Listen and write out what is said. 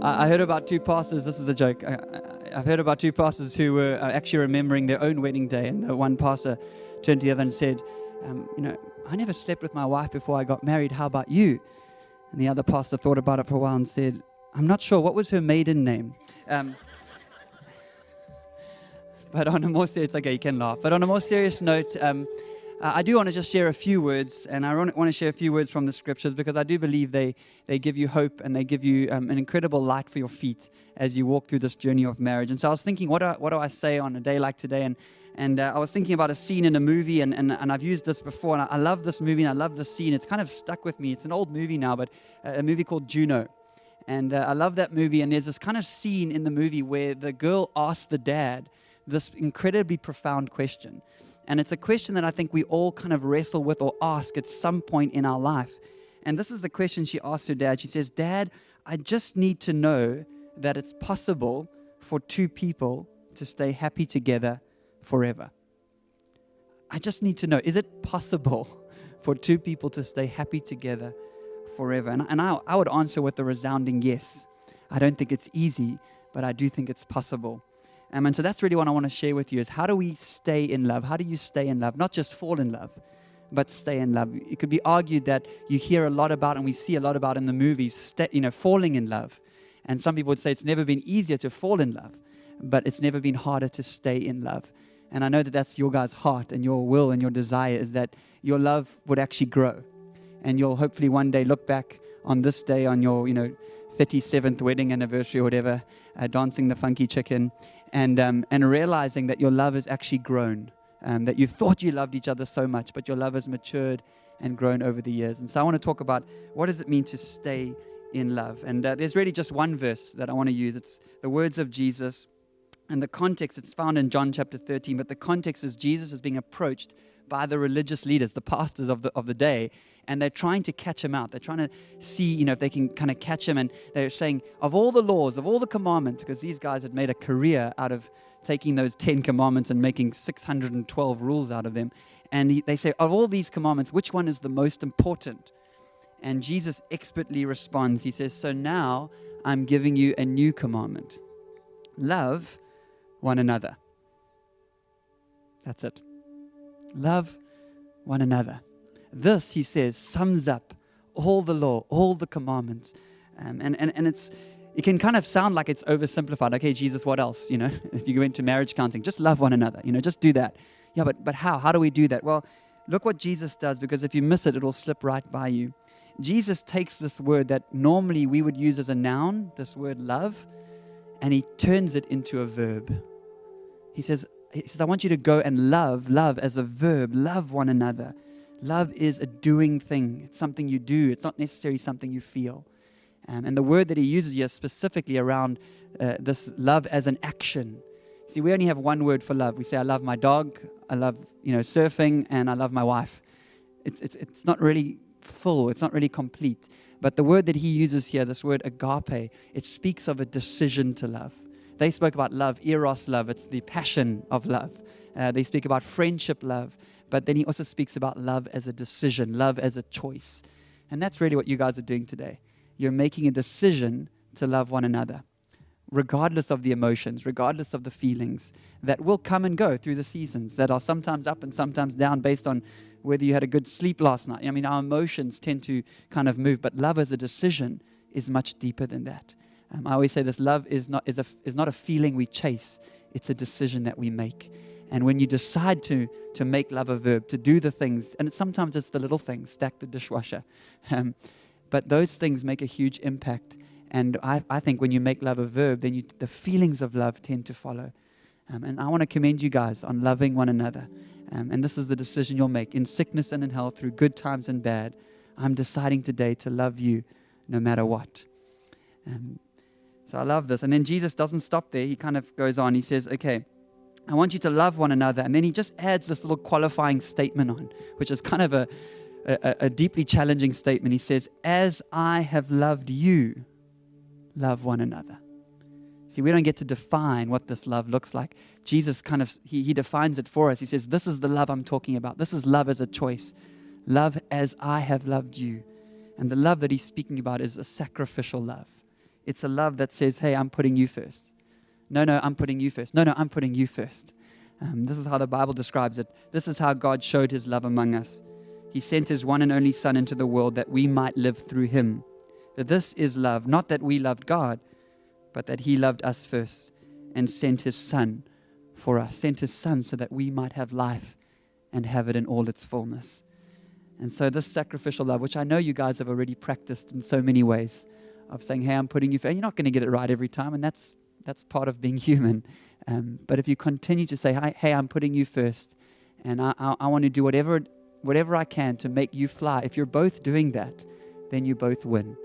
I heard about two pastors. This is a joke. I've heard about two pastors who were actually remembering their own wedding day. And the one pastor turned to the other and said, I never slept with my wife before I got married. How about you? And the other pastor thought about it for a while and said, I'm not sure. What was her maiden name? But on a more serious, okay, you can laugh. But on a more serious note, I do want to just share a few words, and I want to share a few words from the scriptures because I do believe they give you hope and they give you an incredible light for your feet as you walk through this journey of marriage. And so I was thinking, what do I say on a day like today? And I was thinking about a scene in a movie, and I've used this before, and I love this movie, and I love this scene. It's kind of stuck with me. It's an old movie now, but a movie called Juno. And I love that movie, and there's this kind of scene in the movie where the girl asks the dad this incredibly profound question. And it's a question that I think we all kind of wrestle with or ask at some point in our life. And this is the question she asks her dad. She says, Dad, I just need to know that it's possible for two people to stay happy together forever. I just need to know, is it possible for two people to stay happy together forever? And I would answer with a resounding yes. I don't think it's easy, but I do think it's possible. And so that's really what I want to share with you is how do we stay in love? How do you stay in love? Not just fall in love, but stay in love. It could be argued that you hear a lot about and we see a lot about in the movies, falling in love. And some people would say it's never been easier to fall in love, but it's never been harder to stay in love. And I know that that's your guys' heart and your will and your desire is that your love would actually grow. And you'll hopefully one day look back on this day on your, 37th wedding anniversary or whatever, dancing the funky chicken, and realizing that your love has actually grown, that you thought you loved each other so much, but your love has matured and grown over the years. And so I want to talk about what does it mean to stay in love. And there's really just one verse that I want to use. It's the words of Jesus. And the context, it's found in John chapter 13, but the context is Jesus is being approached by the religious leaders, the pastors of the day, and they're trying to catch him out. They're trying to see, if they can kind of catch him, and they're saying, of all the laws, of all the commandments, because these guys had made a career out of taking those 10 commandments and making 612 rules out of them, and they say, of all these commandments, which one is the most important? And Jesus expertly responds. He says, so now I'm giving you a new commandment. Love one another. That's it. Love one another. This, he says, sums up all the law, all the commandments. And it can kind of sound like it's oversimplified. Okay, Jesus, what else? If you go into marriage counseling, just love one another. Just do that. Yeah, but how? How do we do that? Well, look what Jesus does, because if you miss it, it'll slip right by you. Jesus takes this word that normally we would use as a noun, this word love, and he turns it into a verb. He says, I want you to go and love as a verb, love one another. Love is a doing thing. It's something you do. It's not necessarily something you feel. And the word that he uses here specifically around this love as an action. See, we only have one word for love. We say, I love my dog, I love, surfing, and I love my wife. It's not really full. It's not really complete. But the word that he uses here, this word agape, it speaks of a decision to love. They spoke about love, eros love. It's the passion of love. They speak about friendship love. But then he also speaks about love as a decision, love as a choice. And that's really what you guys are doing today. You're making a decision to love one another, regardless of the emotions, regardless of the feelings that will come and go through the seasons, that are sometimes up and sometimes down based on whether you had a good sleep last night. I mean, our emotions tend to kind of move, but love as a decision is much deeper than that. I always say this, love is not a feeling we chase. It's a decision that we make. And when you decide to make love a verb, to do the things, and sometimes it's the little things, stack the dishwasher, but those things make a huge impact. And I think when you make love a verb, then the feelings of love tend to follow. And I want to commend you guys on loving one another. And this is the decision you'll make in sickness and in health, through good times and bad. I'm deciding today to love you no matter what. So I love this. And then Jesus doesn't stop there. He kind of goes on. He says, okay, I want you to love one another. And then he just adds this little qualifying statement on, which is kind of a deeply challenging statement. He says, as I have loved you, love one another. See, we don't get to define what this love looks like. Jesus kind of, he defines it for us. He says, this is the love I'm talking about. This is love as a choice. Love as I have loved you. And the love that he's speaking about is a sacrificial love. It's a love that says, hey, I'm putting you first. No, I'm putting you first. No, I'm putting you first. This is how the Bible describes it. This is how God showed his love among us. He sent his one and only Son into the world that we might live through him. That this is love, not that we loved God, but that he loved us first and sent his Son for us, sent his Son so that we might have life and have it in all its fullness. And so this sacrificial love, which I know you guys have already practiced in so many ways, of saying, hey, I'm putting you first. You're not going to get it right every time, and that's part of being human. But if you continue to say, hey, I'm putting you first, and I want to do whatever I can to make you fly, if you're both doing that, then you both win.